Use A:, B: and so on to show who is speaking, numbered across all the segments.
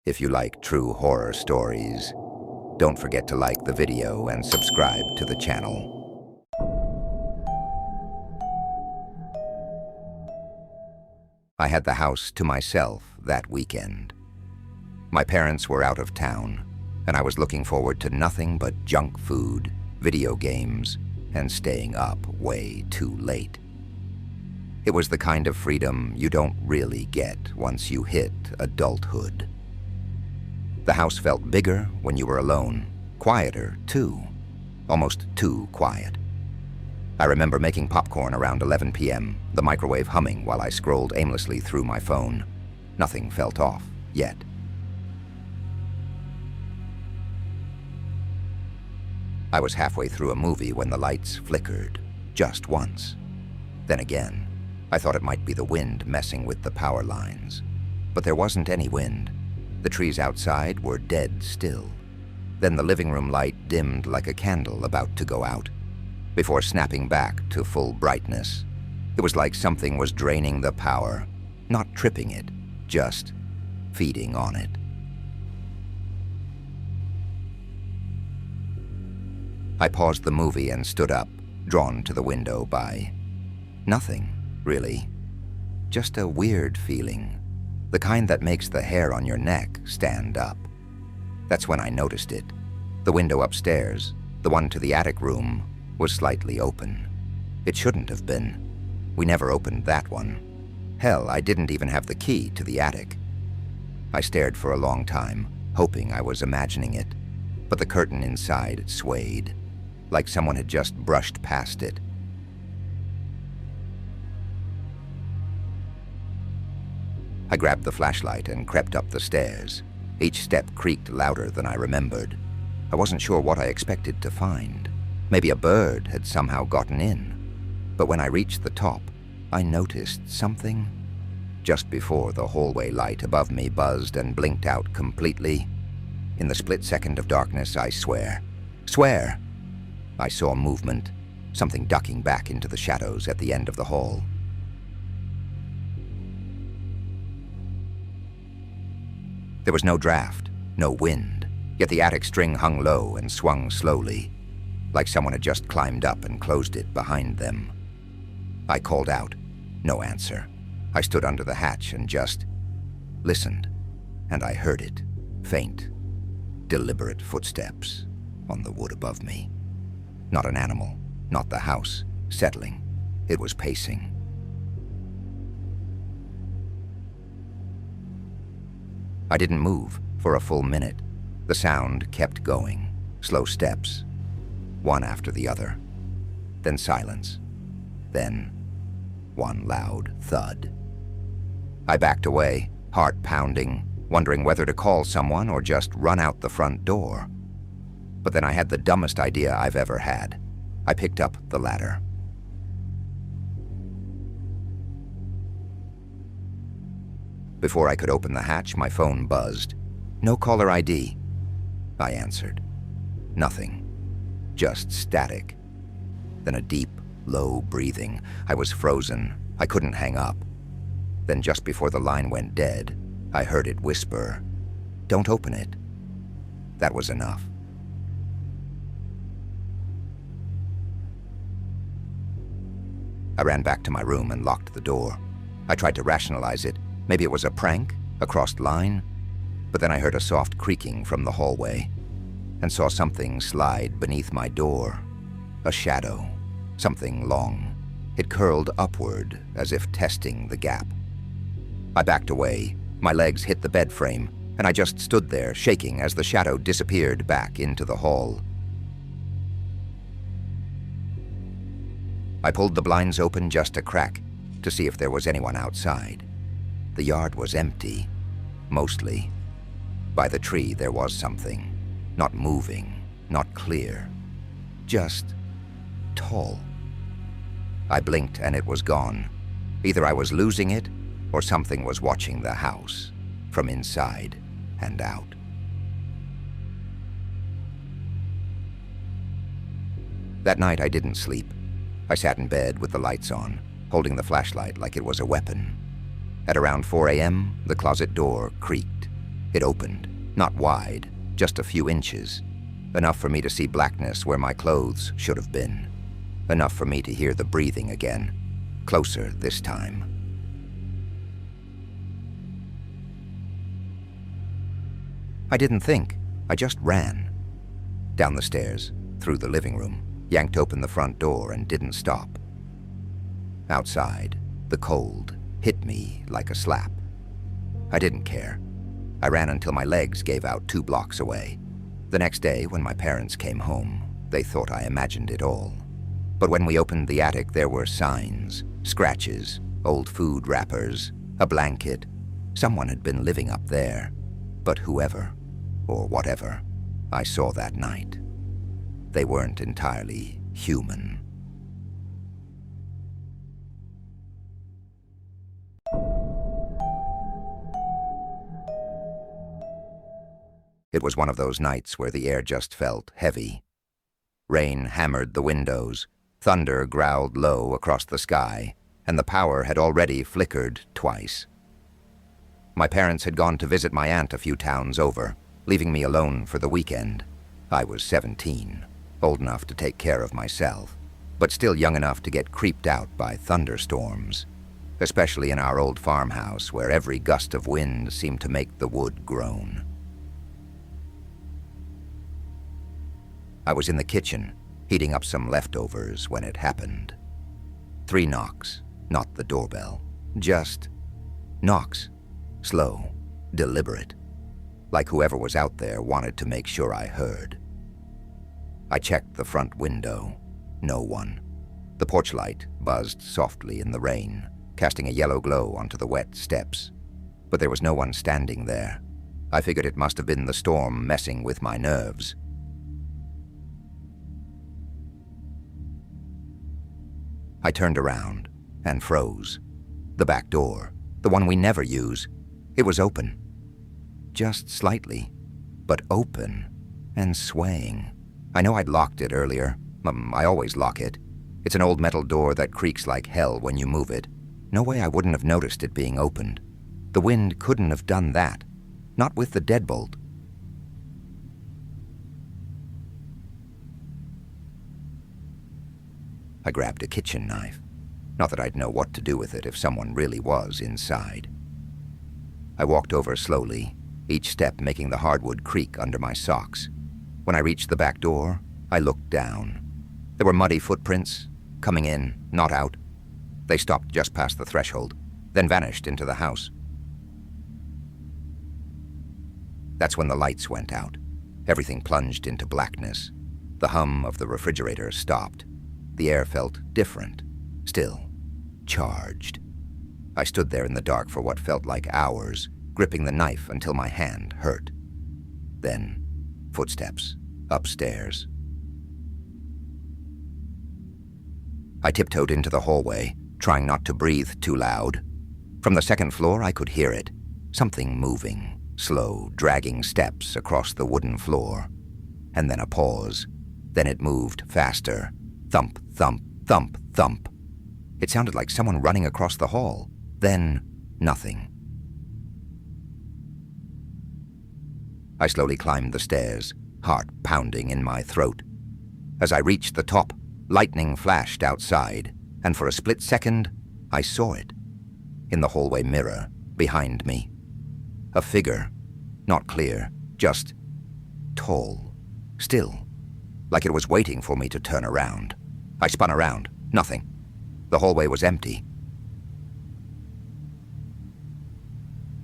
A: If you like true horror stories, don't forget to like the video and subscribe to the channel. I had the house to myself that weekend. My parents were out of town, and I was looking forward to nothing but junk food, video games, and staying up way too late. It was the kind of freedom you don't really get once you hit adulthood. The house felt bigger when you were alone, quieter too, almost too quiet. I remember making popcorn around 11 p.m., the microwave humming while I scrolled aimlessly through my phone. Nothing felt off yet. I was halfway through a movie when the lights flickered, just once. Then again, I thought it might be the wind messing with the power lines. But there wasn't any wind. The trees outside were dead still. Then the living room light dimmed like a candle about to go out, before snapping back to full brightness. It was like something was draining the power, not tripping it, just feeding on it. I paused the movie and stood up, drawn to the window by nothing, really. Just a weird feeling, the kind that makes the hair on your neck stand up. That's when I noticed it. The window upstairs, the one to the attic room, was slightly open. It shouldn't have been. We never opened that one. Hell, I didn't even have the key to the attic. I stared for a long time, hoping I was imagining it, but the curtain inside swayed, like someone had just brushed past it. I grabbed the flashlight and crept up the stairs. Each step creaked louder than I remembered. I wasn't sure what I expected to find. Maybe a bird had somehow gotten in. But when I reached the top, I noticed something. Just before the hallway light above me buzzed and blinked out completely, in the split second of darkness, I swear, I saw movement, something ducking back into the shadows at the end of the hall. There was no draft, no wind, yet the attic string hung low and swung slowly, like someone had just climbed up and closed it behind them. I called out, no answer. I stood under the hatch and just listened, and I heard it, faint, deliberate footsteps on the wood above me. Not an animal, not the house, settling. It was pacing. I didn't move for a full minute. The sound kept going, slow steps, one after the other. Then silence. Then one loud thud. I backed away, heart pounding, wondering whether to call someone or just run out the front door. But then I had the dumbest idea I've ever had. I picked up the ladder. Before I could open the hatch, my phone buzzed. No caller ID. I answered. Nothing. Just static. Then a deep, low breathing. I was frozen. I couldn't hang up. Then just before the line went dead, I heard it whisper, "Don't open it." That was enough. I ran back to my room and locked the door. I tried to rationalize it. Maybe it was a prank, a crossed line. But then I heard a soft creaking from the hallway and saw something slide beneath my door. A shadow, something long. It curled upward as if testing the gap. I backed away. My legs hit the bed frame, and I just stood there, shaking as the shadow disappeared back into the hall. I pulled the blinds open just a crack to see if there was anyone outside. The yard was empty, mostly. By the tree there was something, not moving, not clear, just tall. I blinked and it was gone. Either I was losing it or something was watching the house from inside and out. That night I didn't sleep. I sat in bed with the lights on, holding the flashlight like it was a weapon. At around 4 a.m., the closet door creaked. It opened, not wide, just a few inches. Enough for me to see blackness where my clothes should have been. Enough for me to hear the breathing again. Closer this time. I didn't think. I just ran. Down the stairs, through the living room, yanked open the front door and didn't stop. Outside, the cold hit me like a slap. I didn't care. I ran until my legs gave out 2 blocks away. The next day, when my parents came home, they thought I imagined it all. But when we opened the attic, there were signs, scratches, old food wrappers, a blanket. Someone had been living up there. But whoever, or whatever, I saw that night, they weren't entirely human. It was one of those nights where the air just felt heavy. Rain hammered the windows, thunder growled low across the sky, and the power had already flickered twice. My parents had gone to visit my aunt a few towns over, leaving me alone for the weekend. I was 17, old enough to take care of myself, but still young enough to get creeped out by thunderstorms, especially in our old farmhouse where every gust of wind seemed to make the wood groan. I was in the kitchen, heating up some leftovers when it happened. 3 knocks, not the doorbell, just knocks, slow, deliberate, like whoever was out there wanted to make sure I heard. I checked the front window. No one. The porch light buzzed softly in the rain, casting a yellow glow onto the wet steps. But there was no one standing there. I figured it must have been the storm messing with my nerves. I turned around and froze. The back door, the one we never use, it was open. Just slightly, but open and swaying. I know I'd locked it earlier. I always lock it. It's an old metal door that creaks like hell when you move it. No way I wouldn't have noticed it being opened. The wind couldn't have done that. Not with the deadbolt. I grabbed a kitchen knife. Not that I'd know what to do with it if someone really was inside. I walked over slowly, each step making the hardwood creak under my socks. When I reached the back door, I looked down. There were muddy footprints, coming in, not out. They stopped just past the threshold, then vanished into the house. That's when the lights went out. Everything plunged into blackness. The hum of the refrigerator stopped. The air felt different, still, charged. I stood there in the dark for what felt like hours, gripping the knife until my hand hurt. Then, footsteps, upstairs. I tiptoed into the hallway, trying not to breathe too loud. From the second floor, I could hear it. Something moving, slow, dragging steps across the wooden floor. And then a pause. Then it moved faster. Thump, thump, thump, thump. It sounded like someone running across the hall. Then, nothing. I slowly climbed the stairs, heart pounding in my throat. As I reached the top, lightning flashed outside, and for a split second, I saw it. In the hallway mirror, behind me. A figure, not clear, just tall, still, like it was waiting for me to turn around. I spun around, nothing. The hallway was empty.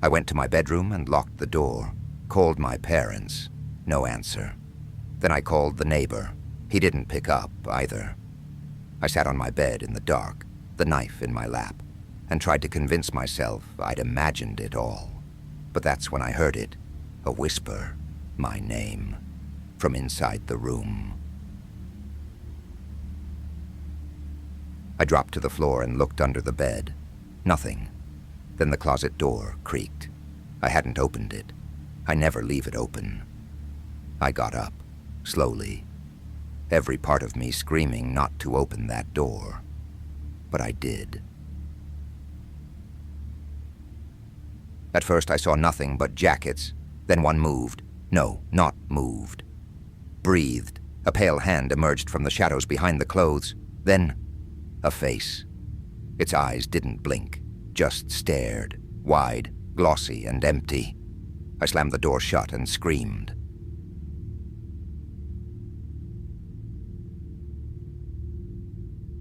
A: I went to my bedroom and locked the door, called my parents, no answer. Then I called the neighbor. He didn't pick up either. I sat on my bed in the dark, the knife in my lap, and tried to convince myself I'd imagined it all. But that's when I heard it, a whisper, my name, from inside the room. I dropped to the floor and looked under the bed. Nothing. Then the closet door creaked. I hadn't opened it. I never leave it open. I got up, slowly, every part of me screaming not to open that door. But I did. At first I saw nothing but jackets, Then one moved. No, not moved. Breathed. A pale hand emerged from the shadows behind the clothes. Then, a face. Its eyes didn't blink, just stared, wide, glossy, and empty. I slammed the door shut and screamed.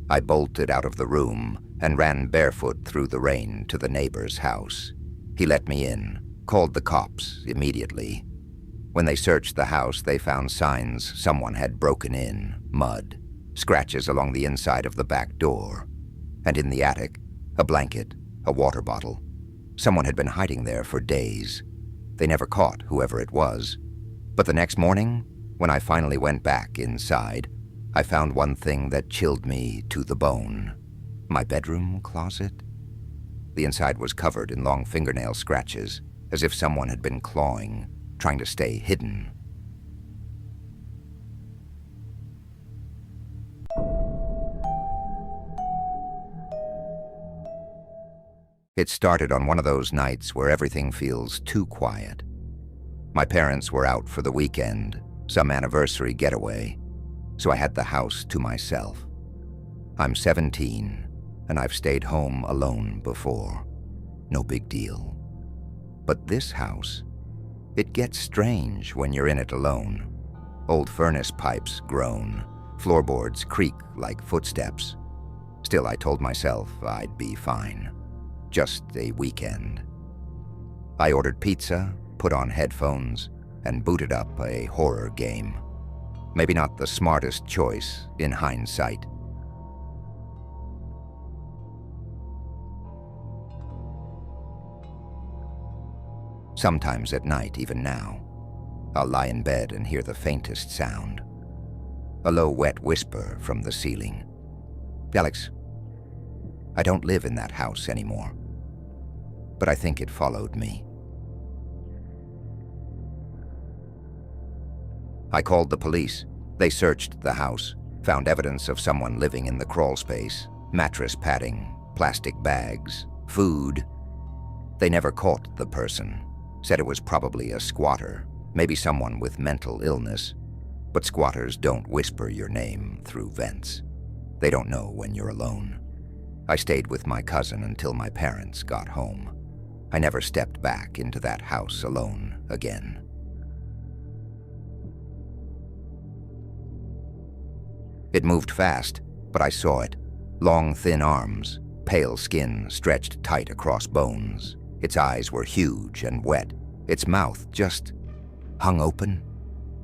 A: I bolted out of the room and ran barefoot through the rain to the neighbor's house. He let me in, called the cops immediately. When they searched the house, they found signs someone had broken in, mud, scratches along the inside of the back door, and in the attic, a blanket, a water bottle. Someone had been hiding there for days. They never caught whoever it was. But the next morning, when I finally went back inside, I found one thing that chilled me to the bone. My bedroom closet? The inside was covered in long fingernail scratches, as if someone had been clawing, trying to stay hidden. It started on one of those nights where everything feels too quiet. My parents were out for the weekend, some anniversary getaway, so I had the house to myself. I'm 17, and I've stayed home alone before. No big deal. But this house, it gets strange when you're in it alone. Old furnace pipes groan, floorboards creak like footsteps. Still, I told myself I'd be fine. Just a weekend. I ordered pizza, put on headphones, and booted up a horror game. Maybe not the smartest choice in hindsight. Sometimes at night, even now, I'll lie in bed and hear the faintest sound. A low, wet whisper from the ceiling. Alex, I don't live in that house anymore, but I think it followed me. I called the police. They searched the house, found evidence of someone living in the crawl space, mattress padding, plastic bags, food. They never caught the person, said it was probably a squatter, maybe someone with mental illness. But squatters don't whisper your name through vents. They don't know when you're alone. I stayed with my cousin until my parents got home. I never stepped back into that house alone again. It moved fast, but I saw it. Long, thin arms, pale skin stretched tight across bones. Its eyes were huge and wet. Its mouth just hung open.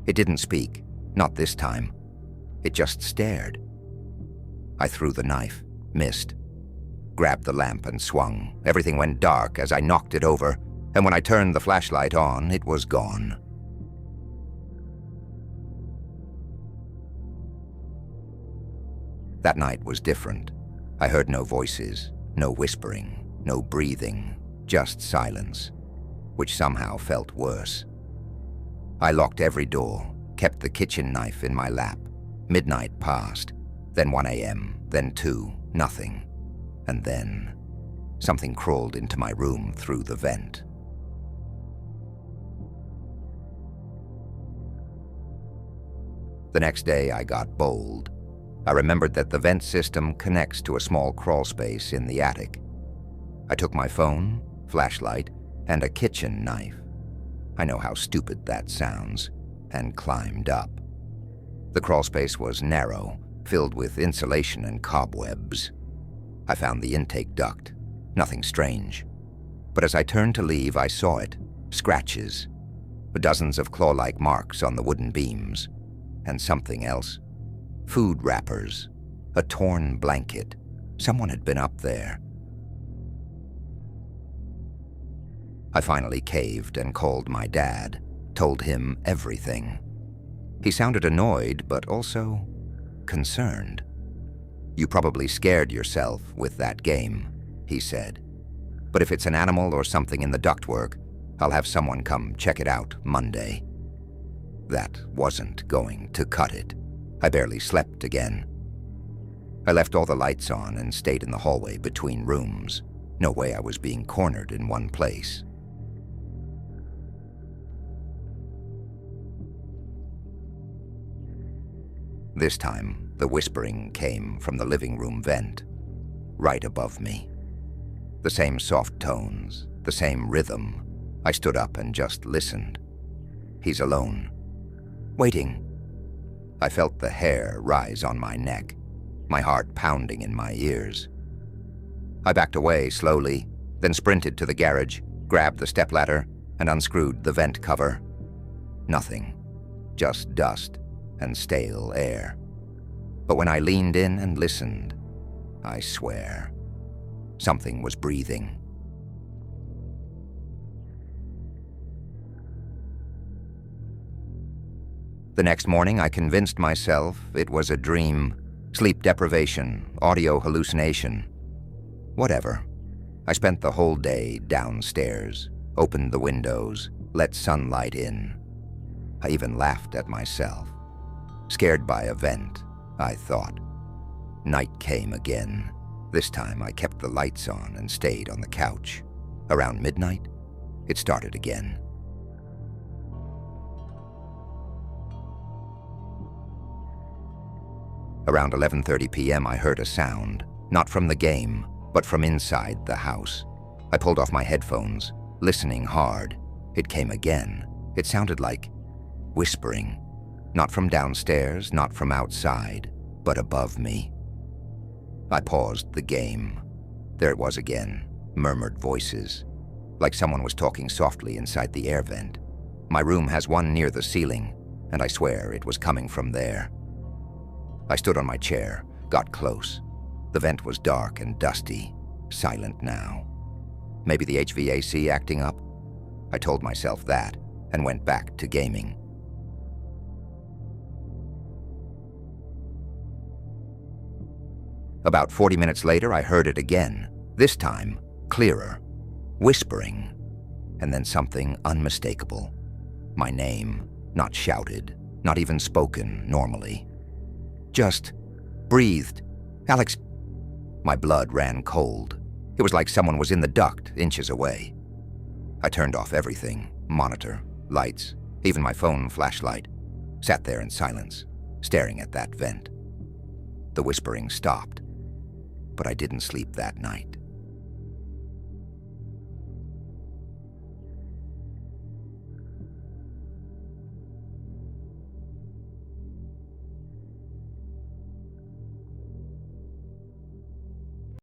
A: It didn't speak, not this time. It just stared. I threw the knife, missed. Grabbed the lamp and swung. Everything went dark as I knocked it over, and when I turned the flashlight on, it was gone. That night was different. I heard no voices, no whispering, no breathing, just silence, which somehow felt worse. I locked every door, kept the kitchen knife in my lap. Midnight passed, then 1 a.m., then 2, nothing. And then, something crawled into my room through the vent. The next day I got bold. I remembered that the vent system connects to a small crawl space in the attic. I took my phone, flashlight, and a kitchen knife. I know how stupid that sounds, and climbed up. The crawl space was narrow, filled with insulation and cobwebs. I found the intake duct, nothing strange. But as I turned to leave, I saw it, scratches, dozens of claw-like marks on the wooden beams, and something else. Food wrappers, a torn blanket. Someone had been up there. I finally caved and called my dad, told him everything. He sounded annoyed, but also concerned. "You probably scared yourself with that game," he said. "But if it's an animal or something in the ductwork, I'll have someone come check it out Monday." That wasn't going to cut it. I barely slept again. I left all the lights on and stayed in the hallway between rooms. No way I was being cornered in one place. This time, the whispering came from the living room vent, right above me. The same soft tones, the same rhythm. I stood up and just listened. He's alone. Waiting. I felt the hair rise on my neck, my heart pounding in my ears. I backed away slowly, then sprinted to the garage, grabbed the stepladder, and unscrewed the vent cover. Nothing. Just dust and stale air. But when I leaned in and listened, I swear, something was breathing. The next morning, I convinced myself it was a dream, sleep deprivation, audio hallucination. Whatever. I spent the whole day downstairs, opened the windows, let sunlight in. I even laughed at myself. Scared by a vent, I thought. Night came again. This time I kept the lights on and stayed on the couch. Around midnight, it started again. Around 11:30 p.m. I heard a sound, not from the game, but from inside the house. I pulled off my headphones, listening hard. It came again. It sounded like whispering, not from downstairs, not from outside, but above me. I paused the game. There it was again, murmured voices, like someone was talking softly inside the air vent. My room has one near the ceiling, and I swear it was coming from there. I stood on my chair, got close. The vent was dark and dusty, silent now. Maybe the HVAC acting up? I told myself that, and went back to gaming. About 40 minutes later, I heard it again, this time clearer, whispering, and then something unmistakable. My name, not shouted, not even spoken normally. Just breathed. Alex. My blood ran cold. It was like someone was in the duct, inches away. I turned off everything, monitor, lights, even my phone flashlight. Sat there in silence, staring at that vent. The whispering stopped, but I didn't sleep that night.